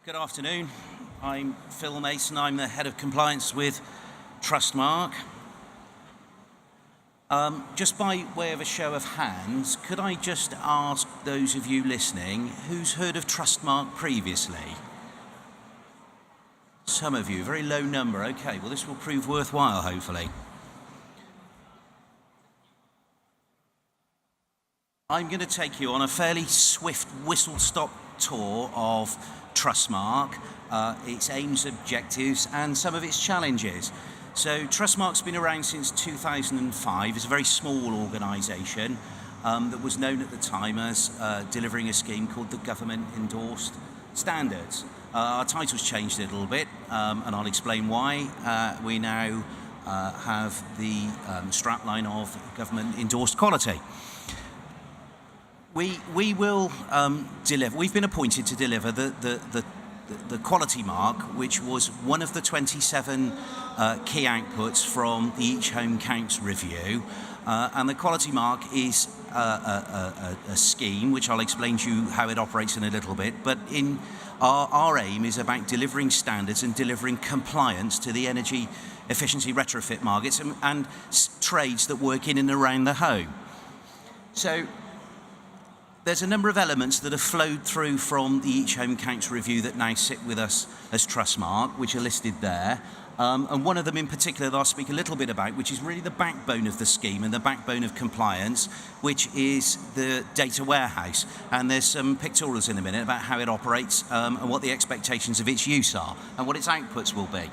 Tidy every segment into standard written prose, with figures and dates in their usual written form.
Good afternoon. I'm Phil Mason. I'm the Head of Compliance with TrustMark. Just by way of a show of hands, could I just ask those of you listening who's heard of TrustMark previously? Some of you, very low number. Okay, well this will prove worthwhile, hopefully. I'm going to take you on a fairly swift whistle-stop tour of TrustMark, its aims, objectives, and some of its challenges. So TrustMark's been around since 2005. It's a very small organisation that was known at the time as delivering a scheme called the Government-Endorsed Standards. Our title's changed a little bit, and I'll explain why. We now have the strapline of Government-Endorsed Quality. We will deliver. We've been appointed to deliver the quality mark, which was one of the 27 key outputs from the Each Home Counts review, and the quality mark is a scheme which I'll explain to you how it operates in a little bit. But in our aim is about delivering standards and delivering compliance to the energy efficiency retrofit markets and trades that work in and around the home. So there's a number of elements that have flowed through from the Each Home Counts review that now sit with us as TrustMark, which are listed there. And one of them in particular that I'll speak a little bit about, which is really the backbone of the scheme and the backbone of compliance, which is the data warehouse. And there's some pictorials in a minute about how it operates and what the expectations of its use are and what its outputs will be.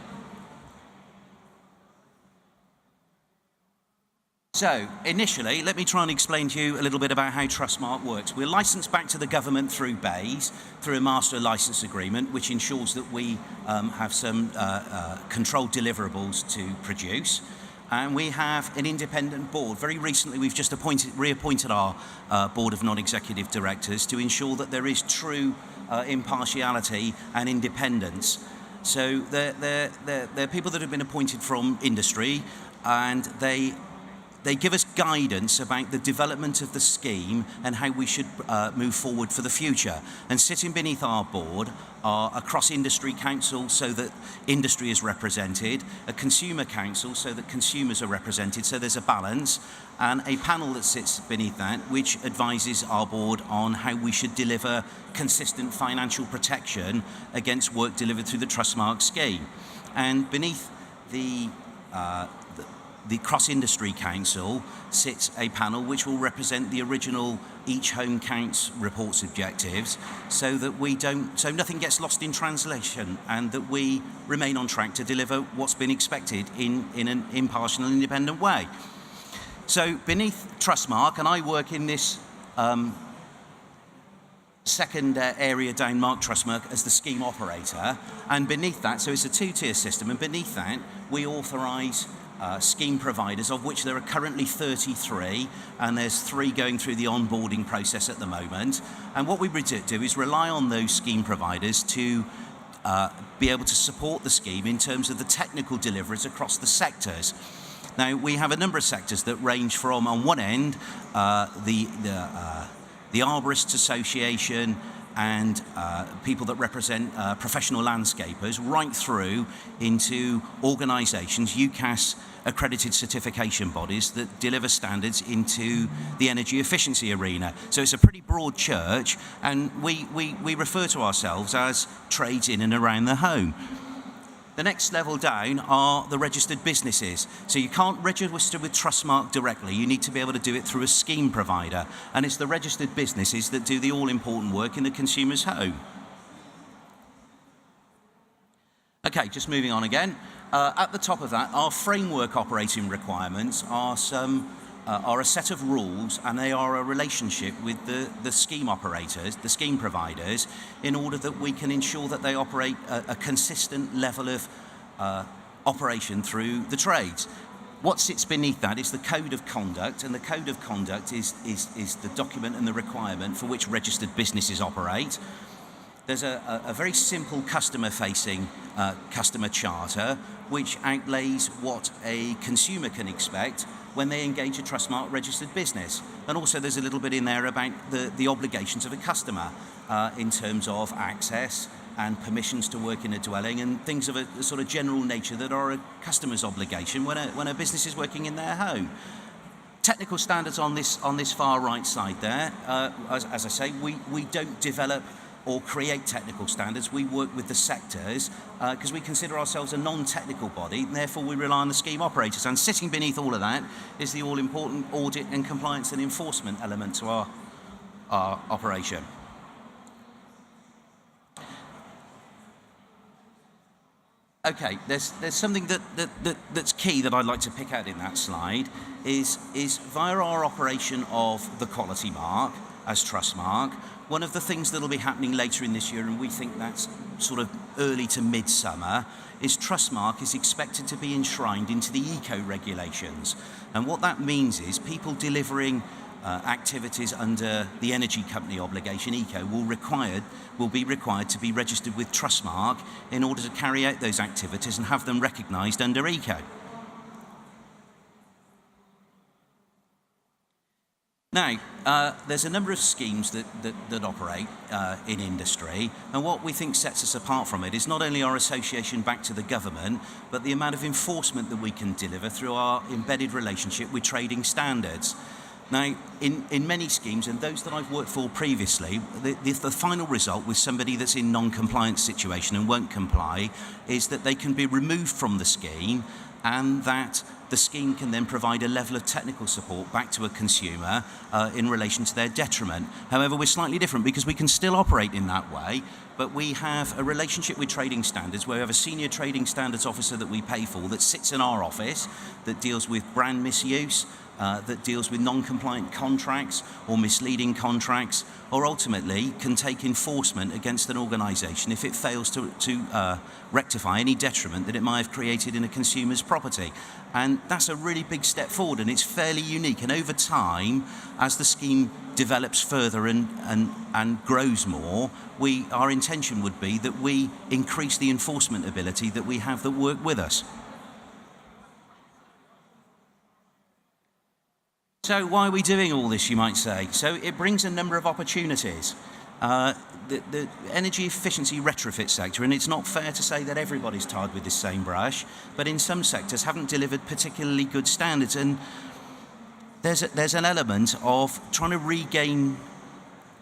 So, initially, let me try and explain to you a little bit about how TrustMark works. We're licensed back to the government through BEIS, through a master license agreement, which ensures that we have some controlled deliverables to produce. And we have an independent board. Very recently, we've just reappointed our board of non-executive directors to ensure that there is true impartiality and independence. So, they're people that have been appointed from industry, and they give us guidance about the development of the scheme and how we should move forward for the future. And sitting beneath our board are a cross-industry council so that industry is represented, a consumer council so that consumers are represented, so there's a balance, and a panel that sits beneath that which advises our board on how we should deliver consistent financial protection against work delivered through the TrustMark scheme. And beneath the Cross-Industry Council sits a panel which will represent the original Each Home Counts report's objectives, so that nothing gets lost in translation, and that we remain on track to deliver what's been expected in an impartial and independent way. So beneath TrustMark, and I work in this second area down marked TrustMark as the scheme operator, and beneath that, so it's a two-tier system, and beneath that we authorise scheme providers, of which there are currently 33, and there's 3 going through the onboarding process at the moment. And what we do is rely on those scheme providers to be able to support the scheme in terms of the technical deliveries across the sectors. Now, we have a number of sectors that range from, on one end, the Arborists Association and people that represent professional landscapers, right through into organisations, UCAS accredited certification bodies that deliver standards into the energy efficiency arena. So it's a pretty broad church, and we refer to ourselves as trades in and around the home. The next level down are the registered businesses. So you can't register with TrustMark directly. You need to be able to do it through a scheme provider. And it's the registered businesses that do the all-important work in the consumer's home. Okay, just moving on again. At the top of that, our framework operating requirements are a set of rules, and they are a relationship with the scheme operators, the scheme providers, in order that we can ensure that they operate a consistent level of operation through the trades. What sits beneath that is the code of conduct, and the code of conduct is the document and the requirement for which registered businesses operate. There's a very simple customer-facing customer charter which outlays what a consumer can expect when they engage a TrustMark registered business. And also there's a little bit in there about the obligations of a customer in terms of access, and permissions to work in a dwelling and things of a sort of general nature that are a customer's obligation when a business is working in their home. Technical standards on this far right side there, as I say, we don't develop or create technical standards. We work with the sectors because we consider ourselves a non-technical body, and therefore we rely on the scheme operators. And sitting beneath all of that is the all-important audit and compliance and enforcement element to our operation. Okay, there's something that's key that I'd like to pick out in that slide is via our operation of the quality mark as TrustMark. One of the things that'll be happening later in this year, and we think that's sort of early to midsummer, is TrustMark is expected to be enshrined into the eco regulations. And what that means is people delivering activities under the energy company obligation, ECO, will be required to be registered with TrustMark in order to carry out those activities and have them recognised under ECO. Now, there's a number of schemes that operate in industry, and what we think sets us apart from it is not only our association back to the government, but the amount of enforcement that we can deliver through our embedded relationship with trading standards. Now, in many schemes, and those that I've worked for previously, the final result with somebody that's in non-compliance situation and won't comply is that they can be removed from the scheme, and that the scheme can then provide a level of technical support back to a consumer in relation to their detriment. However, we're slightly different because we can still operate in that way, but we have a relationship with trading standards where we have a senior trading standards officer that we pay for that sits in our office that deals with brand misuse, that deals with non-compliant contracts or misleading contracts, or ultimately can take enforcement against an organisation if it fails to rectify any detriment that it might have created in a consumer's property. And that's a really big step forward, and it's fairly unique. And over time, as the scheme develops further and grows more, our intention would be that we increase the enforcement ability that we have that work with us. So why are we doing all this, you might say? So it brings a number of opportunities. The energy efficiency retrofit sector, and it's not fair to say that everybody's tarred with the same brush, but in some sectors haven't delivered particularly good standards, and there's an element of trying to regain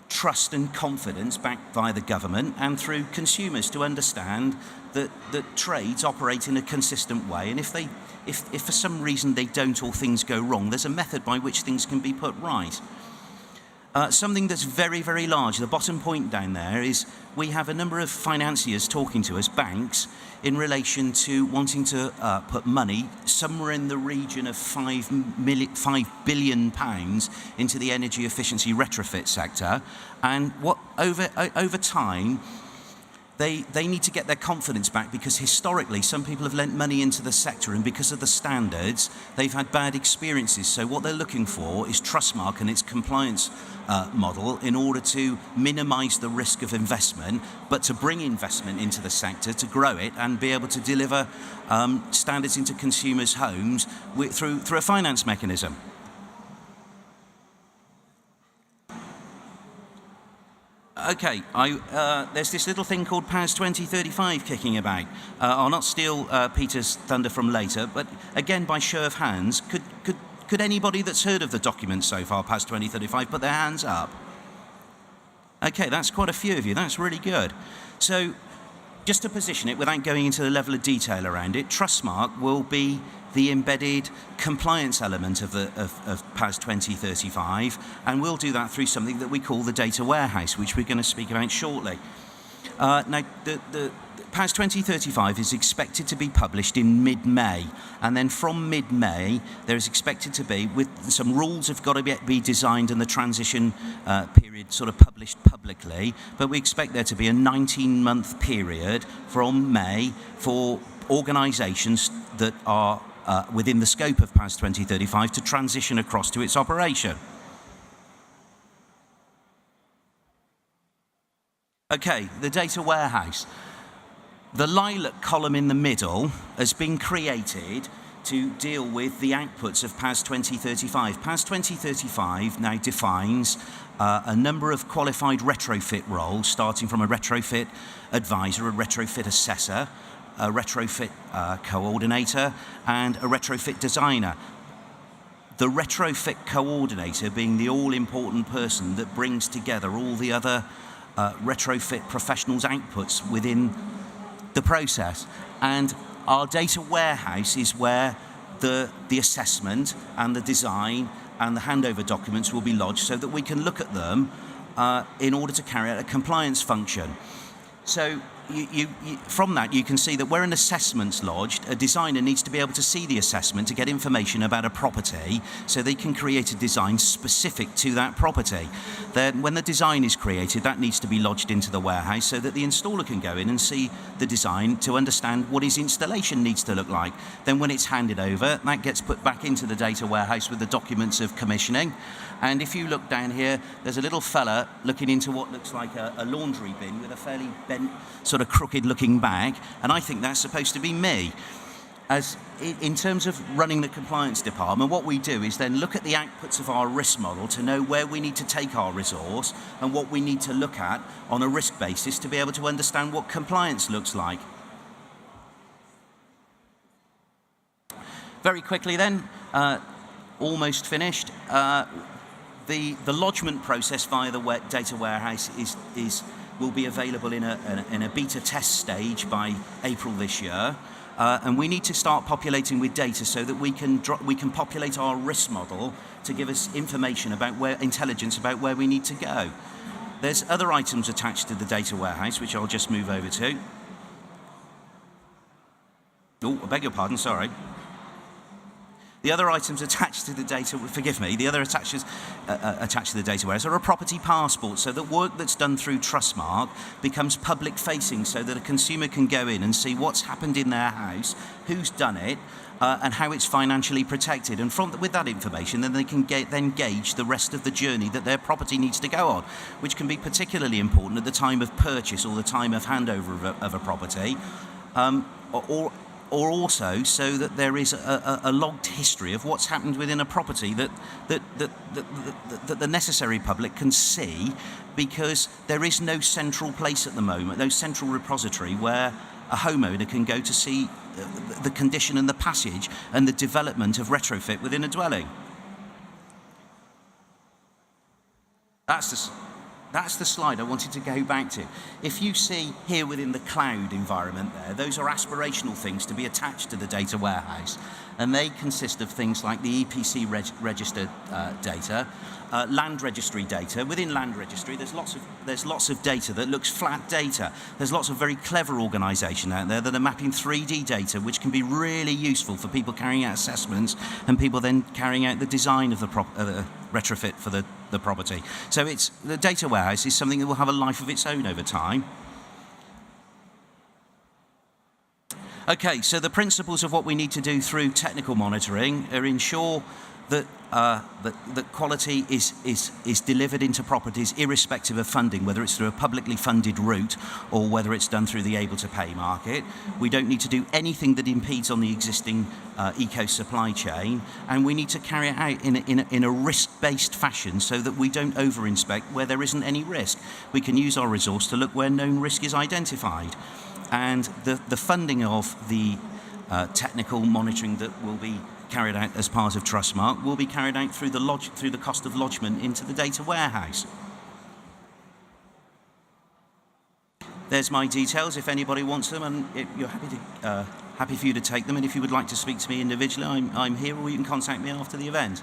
trust and confidence back via the government and through consumers to understand that trades operate in a consistent way, and if for some reason they don't or things go wrong, there's a method by which things can be put right. Something that's very, very large, the bottom point down there is we have a number of financiers talking to us, banks, in relation to wanting to put money somewhere in the region of £5 billion into the energy efficiency retrofit sector. And what over time, they need to get their confidence back, because historically some people have lent money into the sector, and because of the standards they've had bad experiences. So what they're looking for is TrustMark and its compliance model in order to minimise the risk of investment, but to bring investment into the sector, to grow it and be able to deliver standards into consumers' homes through a finance mechanism. Okay, there's this little thing called PAS 2035 kicking about. I'll not steal Peter's thunder from later, but again, by show of hands, could anybody that's heard of the document so far, PAS 2035, put their hands up? Okay, that's quite a few of you. That's really good. So, just to position it, without going into the level of detail around it, TrustMark will be the embedded compliance element of PAS 2035, and we'll do that through something that we call the data warehouse, which we're going to speak about shortly. Now, the PAS 2035 is expected to be published in mid-May, and then from mid-May there is expected to be, with some rules have got to be designed and the transition period sort of published publicly, but we expect there to be a 19-month period from May for organisations that are within the scope of PAS 2035 to transition across to its operation. Okay, the data warehouse. The lilac column in the middle has been created to deal with the outputs of PAS 2035. PAS 2035 now defines a number of qualified retrofit roles, starting from a retrofit advisor, a retrofit assessor, a retrofit coordinator, and a retrofit designer. The retrofit coordinator being the all-important person that brings together all the other retrofit professionals' outputs within the process. And our data warehouse is where the assessment and the design and the handover documents will be lodged so that we can look at them in order to carry out a compliance function. So from that, you can see that where an assessment's lodged, a designer needs to be able to see the assessment to get information about a property so they can create a design specific to that property. Then when the design is created, that needs to be lodged into the warehouse so that the installer can go in and see the design to understand what his installation needs to look like. Then when it's handed over, that gets put back into the data warehouse with the documents of commissioning. And if you look down here, there's a little fella looking into what looks like a laundry bin with a fairly bent, sort of crooked looking bag, and I think that's supposed to be me. As in terms of running the compliance department, what we do is then look at the outputs of our risk model to know where we need to take our resource and what we need to look at on a risk basis to be able to understand what compliance looks like. Very quickly then, almost finished. The lodgement process via the data warehouse will be available in a beta test stage by April this year, and we need to start populating with data so that we can populate our risk model to give us information about intelligence about where we need to go. There's other items attached to the data warehouse which I'll just move over to. Oh, I beg your pardon, sorry. The other items attached to the data, forgive me, the other attached to the data warehouse are a property passport, so that work that's done through TrustMark becomes public facing so that a consumer can go in and see what's happened in their house, who's done it, and how it's financially protected. And with that information, then they can gauge the rest of the journey that their property needs to go on, which can be particularly important at the time of purchase or the time of handover of a property, or also so that there is a logged history of what's happened within a property that the necessary public can see, because there is no central place at the moment, no central repository where a homeowner can go to see the condition and the passage and the development of retrofit within a dwelling. That's the slide I wanted to go back to. If you see here within the cloud environment there, those are aspirational things to be attached to the data warehouse. And they consist of things like the EPC registered data, land registry data. Within land registry, there's lots of data that looks flat data. There's lots of very clever organisation out there that are mapping 3D data, which can be really useful for people carrying out assessments and people then carrying out the design of the retrofit for the property. So the data warehouse is something that will have a life of its own over time. Okay, so the principles of what we need to do through technical monitoring are ensure that that quality is delivered into properties irrespective of funding, whether it's through a publicly funded route or whether it's done through the able to pay market. We don't need to do anything that impedes on the existing eco supply chain, and we need to carry it out in a risk-based fashion so that we don't over-inspect where there isn't any risk. We can use our resource to look where known risk is identified. And the funding of the technical monitoring that will be carried out as part of TrustMark will be carried out through the cost of lodgement into the data warehouse. There's my details if anybody wants them, and you're happy for you to take them. And if you would like to speak to me individually, I'm here, or you can contact me after the event.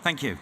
Thank you.